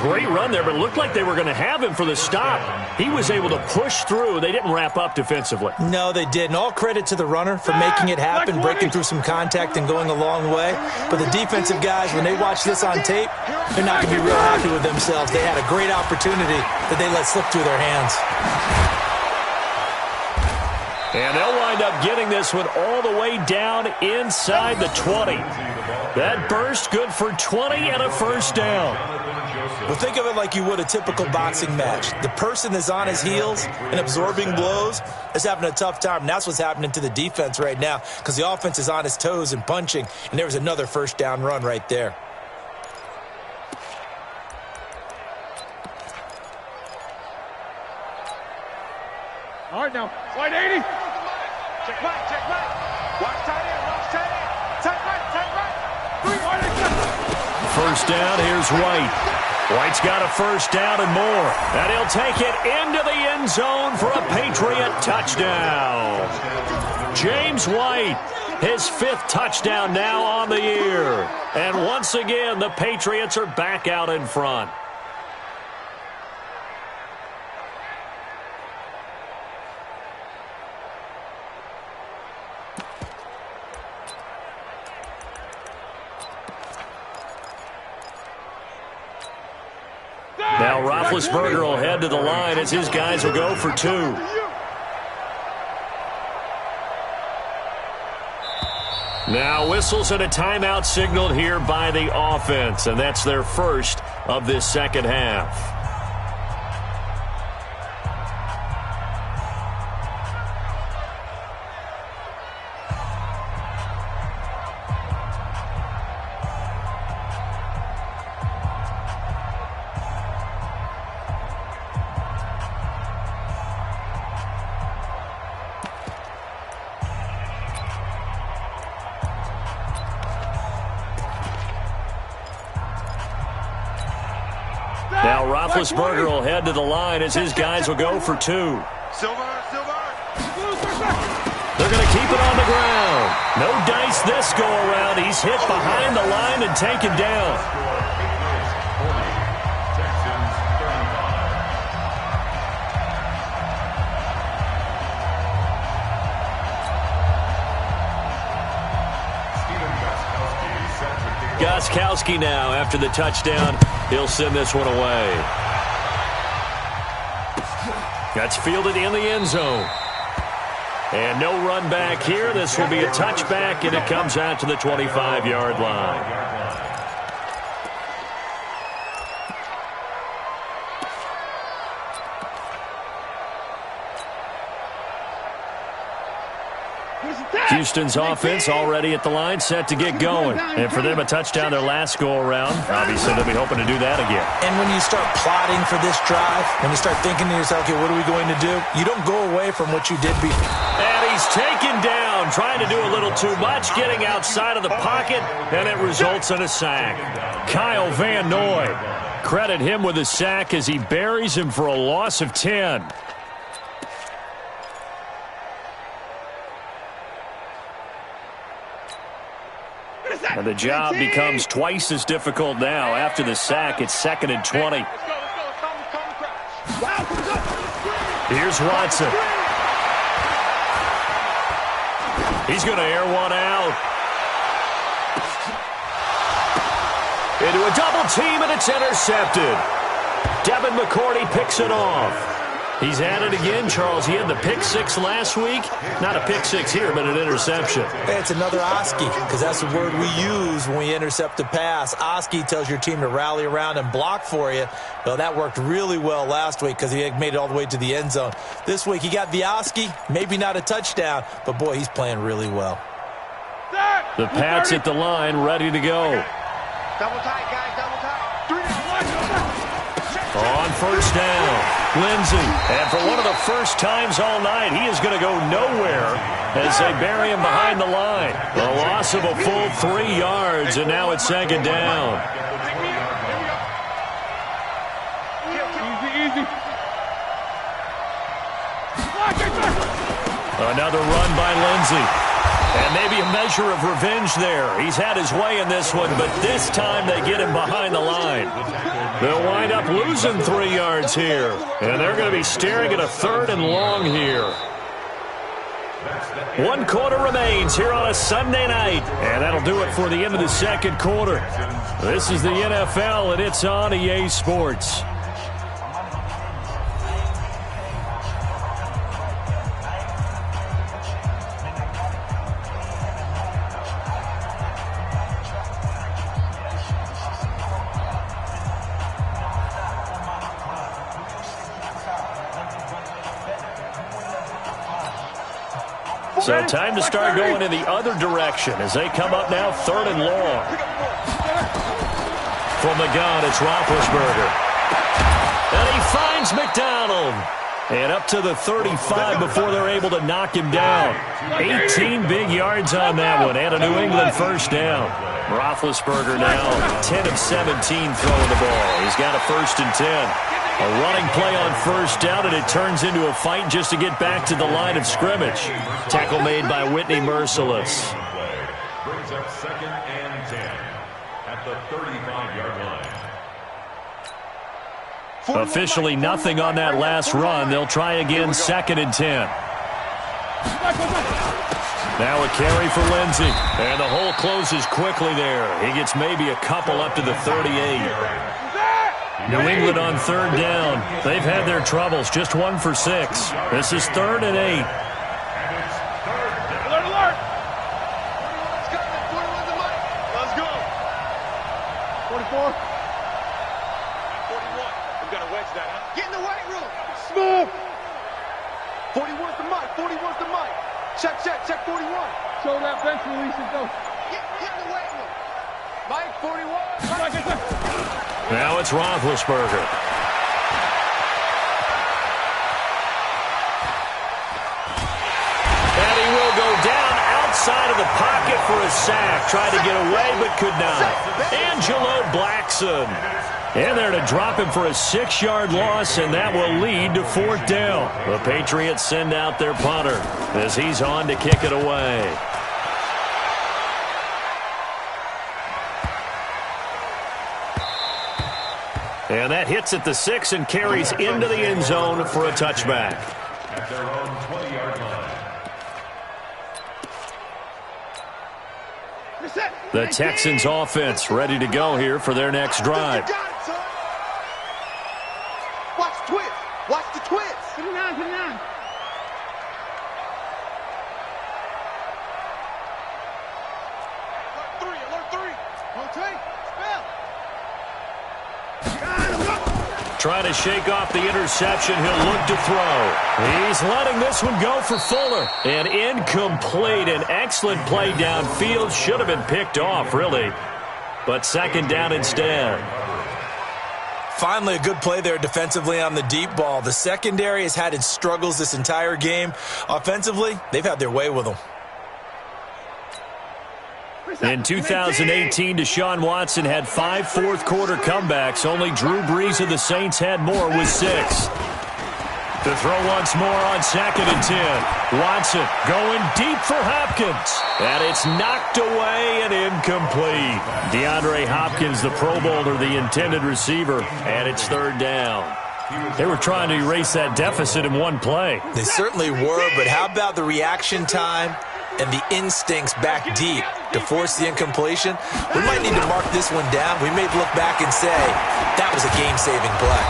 Great run there, but it looked like they were going to have him for the stop. He was able to push through. They didn't wrap up defensively. No, they didn't. All credit to the runner for making it happen, breaking through some contact and going a long way. But the defensive guys, when they watch this on tape, they're not going to be real happy with themselves. They had a great opportunity that they let slip through their hands. And they'll wind up getting this one all the way down inside the 20. That burst good for 20 and a first down. Well, think of it like you would a typical boxing match. The person that's on his heels and absorbing blows is having a tough time. And that's what's happening to the defense right now because the offense is on his toes and punching. And there was another first down run right there. All right, now, slide 80. Check right. Watch tight end, Tight right. 3 wide. First down, here's White. White's got a first down and more. And he'll take it into the end zone for a Patriot touchdown. James White, his 5th touchdown now on the year. And once again, the Patriots are back out in front. Now Roethlisberger will head to the line as his guys will go for 2. Now whistles and a timeout signaled here by the offense, and that's their first of this second half. Now Roethlisberger will head to the line as his guys will go for 2. Silver. They're going to keep it on the ground. No dice this go around. He's hit behind the line and taken down. Gostkowski now after the touchdown. He'll send this one away. That's fielded in the end zone. And no run back here. This will be a touchback, and it comes out to the 25-yard line. Houston's offense already at the line, set to get going. And for them, a touchdown their last go-around. Obviously, they'll be hoping to do that again. And when you start plotting for this drive, when you start thinking to yourself, okay, what are we going to do? You don't go away from what you did before. And he's taken down, trying to do a little too much, getting outside of the pocket, and it results in a sack. Kyle Van Noy, credit him with a sack as he buries him for a loss of 10. And the job becomes twice as difficult now. After the sack, it's 2nd and 20. Here's Watson. He's going to air one out. Into a double team, and it's intercepted. Devin McCourty picks it off. He's at it again, Charles. He had the pick 6 last week. Not a pick 6 here, but an interception. Hey, it's another Oski, because that's the word we use when we intercept a pass. Oski tells your team to rally around and block for you. Well, that worked really well last week because he made it all the way to the end zone. This week, he got the Oski, maybe not a touchdown, but, boy, he's playing really well. The Pats at the line, ready to go. Double tight, guys, double tight. 3, 1, On first down, Lindsey. And for one of the first times all night, he is going to go nowhere as they bury him behind the line. A loss of a full 3 yards, and now it's 2nd down. easy. Another run by Lindsey. And maybe a measure of revenge there. He's had his way in this one, but this time they get him behind the line. They'll wind up losing 3 yards here. And they're going to be staring at a 3rd and long here. 1 quarter remains here on a Sunday night. And that'll do it for the end of the 2nd quarter. This is the NFL, and it's on EA Sports. So time to start going in the other direction as they come up now 3rd and long. From the gun, it's Roethlisberger. And he finds McDonald. And up to the 35 before they're able to knock him down. 18 big yards on that one and a New England 1st down. Roethlisberger now 10 of 17 throwing the ball. He's got a 1st and 10. A running play on 1st down, and it turns into a fight just to get back to the line of scrimmage. Tackle made by Whitney Merciless. Brings up 2nd and 10 at the 35-yard line. Officially nothing on that last run. They'll try again 2nd and 10. Now a carry for Lindsey. And the hole closes quickly there. He gets maybe a couple up to the 38. New England on 3rd down. They've had their troubles. Just 1 for 6. This is 3rd and 8. Alert, alert. Let's go. 44. 41. We've got to wedge that, huh? Get in the weight room. Smooth. 41's the mic. 41's the mic. Check 41. Show that bench release and go. Get in the weight room. Mike, 41. Now it's Roethlisberger. And he will go down outside of the pocket for a sack. Tried to get away but could not. Angelo Blackson. And there to drop him for a 6-yard loss, and that will lead to 4th down. The Patriots send out their punter as he's on to kick it away. And that hits at the 6 and carries into the end zone for a touchback. At their own 20-yard line. The Texans offense ready to go here for their next drive. Watch the twist. Watch the twist. 59, 59. Alert 3. Rotate. Spell. Trying to shake off the interception. He'll look to throw. He's letting this one go for Fuller. And incomplete. An excellent play downfield. Should have been picked off, really. But 2nd down instead. Finally, a good play there defensively on the deep ball. The secondary has had its struggles this entire game. Offensively, they've had their way with them. In 2018, Deshaun Watson had 5 fourth-quarter comebacks. Only Drew Brees of the Saints had more with 6. To throw once more on 2nd and 10. Watson going deep for Hopkins. And it's knocked away and incomplete. DeAndre Hopkins, the Pro Bowler, the intended receiver. And it's 3rd down. They were trying to erase that deficit in one play. They certainly were, but how about the reaction time and the instincts back deep to force the incompletion? We might need to mark this one down. We may look back and say that was a game-saving play.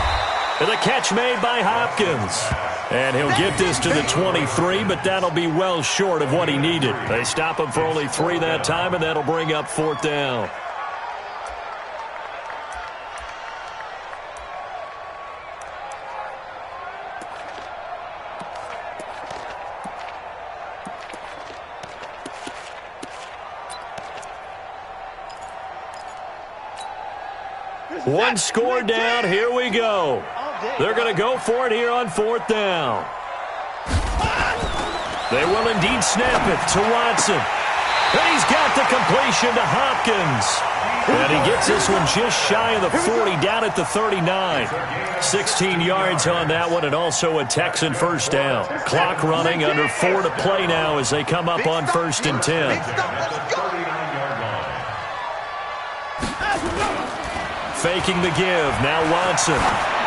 And the catch made by Hopkins. And he'll get this to the 23, but that'll be well short of what he needed. They stop him for only 3 that time, and that'll bring up 4th down. One score down. Here we go. They're going to go for it here on 4th down. They will indeed snap it to Watson. And he's got the completion to Hopkins. And he gets this one just shy of the 40, down at the 39. 16 yards on that one, and also a Texan first down. Clock running, under 4 to play now as they come up on 1st and 10. Faking the give, now Watson.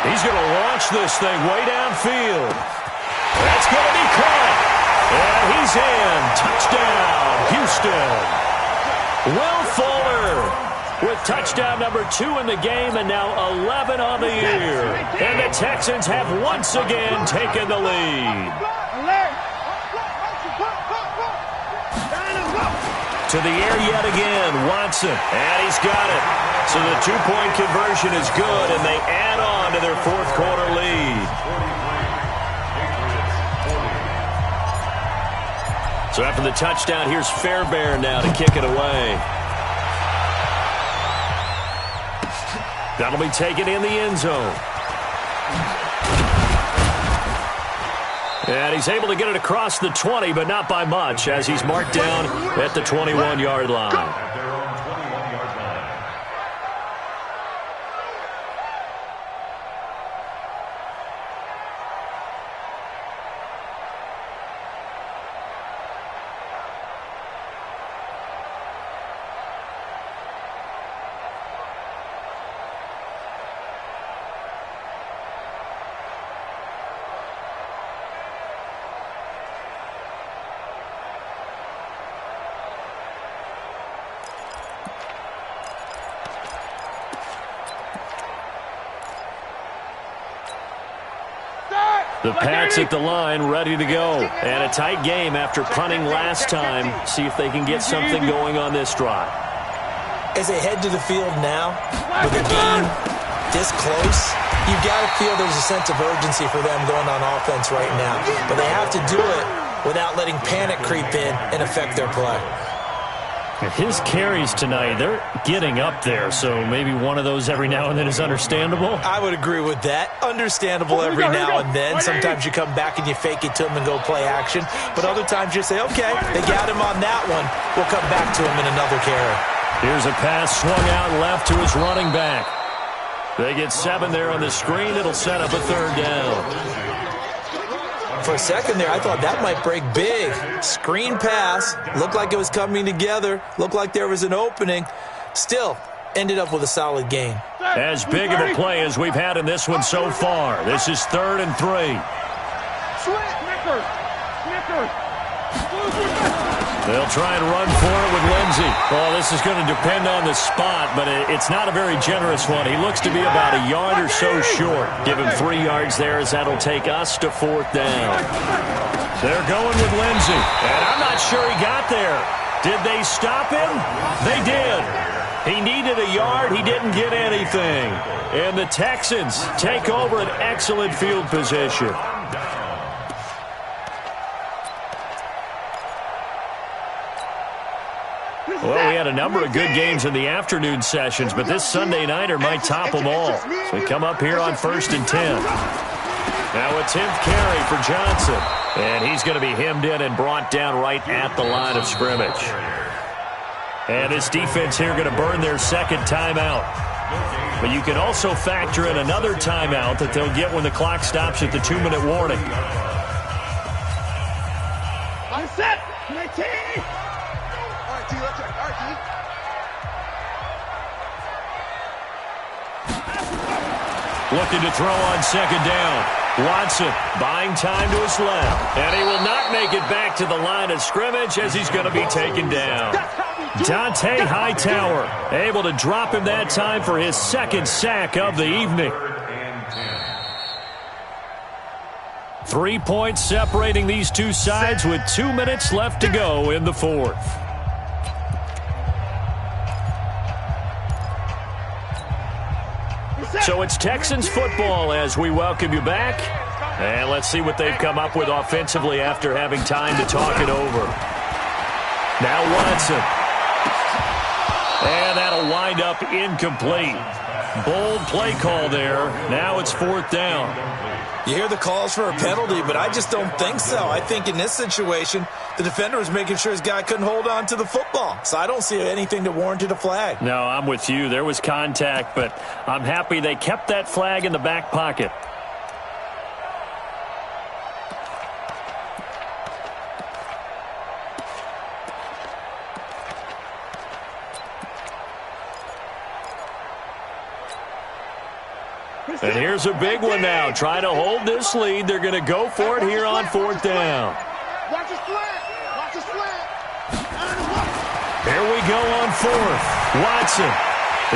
He's going to launch this thing way downfield. That's going to be caught. And he's in. Touchdown, Houston. Will Fuller with touchdown number 2 in the game, and now 11 on the year. And the Texans have once again taken the lead. To the air yet again, Watson, and he's got it. So the 2-point conversion is good, and they add on to their 4th quarter lead. So after the touchdown, here's Fairbairn now to kick it away. That'll be taken in the end zone. And he's able to get it across the 20, but not by much, as he's marked down at the 21-yard line. The Pats at the line, ready to go. And a tight game after punting last time. See if they can get something going on this drive. As they head to the field now, with the game this close, you've got to feel there's a sense of urgency for them going on offense right now. But they have to do it without letting panic creep in and affect their play. His carries tonight, they're getting up there, so maybe one of those every now and then is understandable. I would agree with that. Understandable every now and then. Sometimes you come back and you fake it to him and go play action. But other times you say, okay, they got him on that one. We'll come back to him in another carry. Here's a pass swung out left to his running back. They get 7 there on the screen. It'll set up a 3rd down. For a second there, I thought that might break big. Screen pass. Looked like it was coming together. Looked like there was an opening. Still, ended up with a solid game. As big of a play as we've had in this one so far. This is 3rd and 3. They'll try and run for it with Lindsey. Well, this is going to depend on the spot, but it's not a very generous one. He looks to be about a yard or so short. Give him 3 yards there, as that'll take us to 4th down. They're going with Lindsey, and I'm not sure he got there. Did they stop him? They did. He needed a yard. He didn't get anything. And the Texans take over an excellent field position. Well, we had a number of good games in the afternoon sessions, but this Sunday nighter might top them all. So we come up here on 1st and 10. Now a 10th carry for Johnson. And he's going to be hemmed in and brought down right at the line of scrimmage. And this defense here going to burn their 2nd timeout. But you can also factor in another timeout that they'll get when the clock stops at the 2-minute warning. I'm set. My team. Looking to throw on 2nd down. Watson buying time to his left. And he will not make it back to the line of scrimmage as he's going to be taken down. Dante Hightower able to drop him that time for his 2nd sack of the evening. 3 points separating these two sides with 2 minutes left to go in the 4th. So it's Texans football as we welcome you back. And let's see what they've come up with offensively after having time to talk it over. Now Watson. And that'll wind up incomplete. Bold play call there. Now it's 4th down. You hear the calls for a penalty, but I just don't think so. I think in this situation, the defender was making sure his guy couldn't hold on to the football. So I don't see anything that warranted a flag. No, I'm with you. There was contact, but I'm happy they kept that flag in the back pocket. And here's a big one now. Trying to hold this lead. They're going to go for it here on 4th down. Watch a slant. Watch a slant. Here we go on 4th. Watson.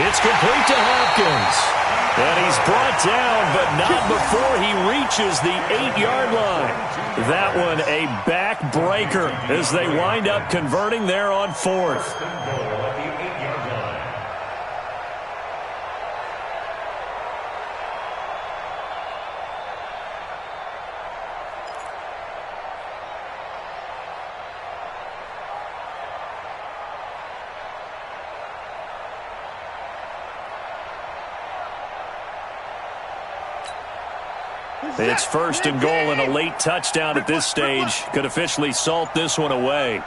It's complete to Hopkins. And he's brought down, but not before he reaches the 8-yard line. That one a back-breaker as they wind up converting there on 4th. It's 1st and goal, and a late touchdown at this stage could officially salt this one away.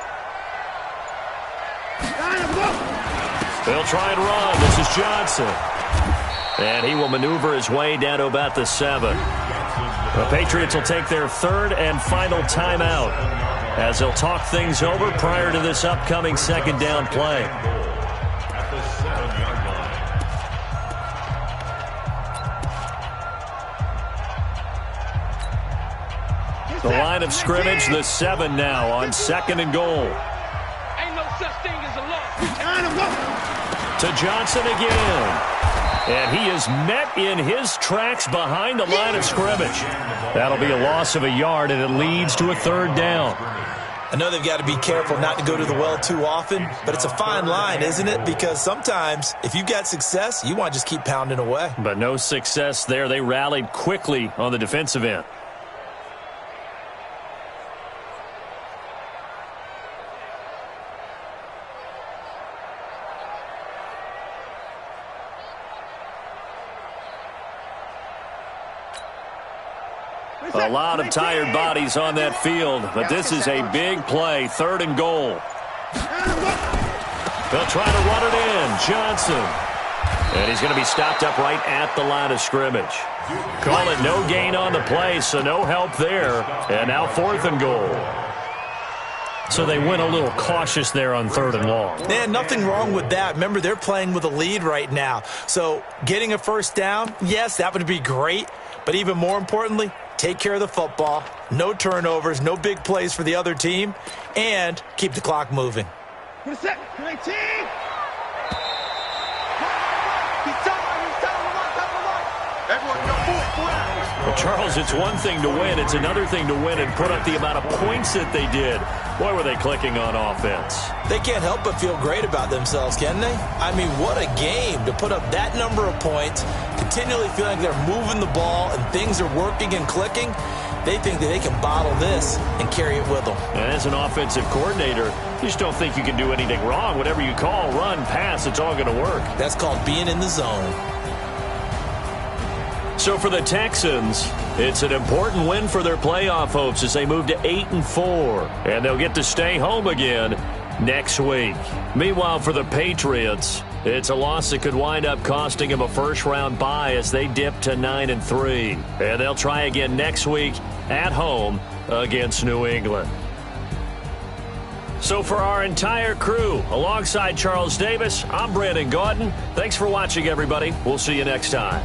They'll try and run. This is Johnson. And he will maneuver his way down to about the 7. The Patriots will take their 3rd and final timeout as they'll talk things over prior to this upcoming 2nd down play. The line of scrimmage, the 7 now on 2nd and goal. Ain't no such thing as a loss. To Johnson again. And he is met in his tracks behind the line of scrimmage. That'll be a loss of a yard, and it leads to a 3rd down. I know they've got to be careful not to go to the well too often, but it's a fine line, isn't it? Because sometimes if you've got success, you want to just keep pounding away. But no success there. They rallied quickly on the defensive end. A lot of tired bodies on that field, but this is a big play, 3rd and goal. They'll try to run it in. Johnson. And he's going to be stopped up right at the line of scrimmage. Call it no gain on the play, so no help there. And now 4th and goal. So they went a little cautious there on 3rd and long. Man, nothing wrong with that. Remember, they're playing with a lead right now. So getting a 1st down, yes, that would be great. But even more importantly, take care of the football, no turnovers, no big plays for the other team, and keep the clock moving. What is that? 19! Well, Charles, it's one thing to win. It's another thing to win and put up the amount of points that they did. Boy, were they clicking on offense. They can't help but feel great about themselves, can they? I mean, what a game to put up that number of points, continually feeling like they're moving the ball and things are working and clicking. They think that they can bottle this and carry it with them. And as an offensive coordinator, you just don't think you can do anything wrong. Whatever you call, run, pass, it's all going to work. That's called being in the zone. So for the Texans, it's an important win for their playoff hopes as they move to 8-4. And they'll get to stay home again next week. Meanwhile, for the Patriots, it's a loss that could wind up costing them a first-round bye as they dip to 9-3. And they'll try again next week at home against New England. So for our entire crew, alongside Charles Davis, I'm Brandon Gaudin. Thanks for watching, everybody. We'll see you next time.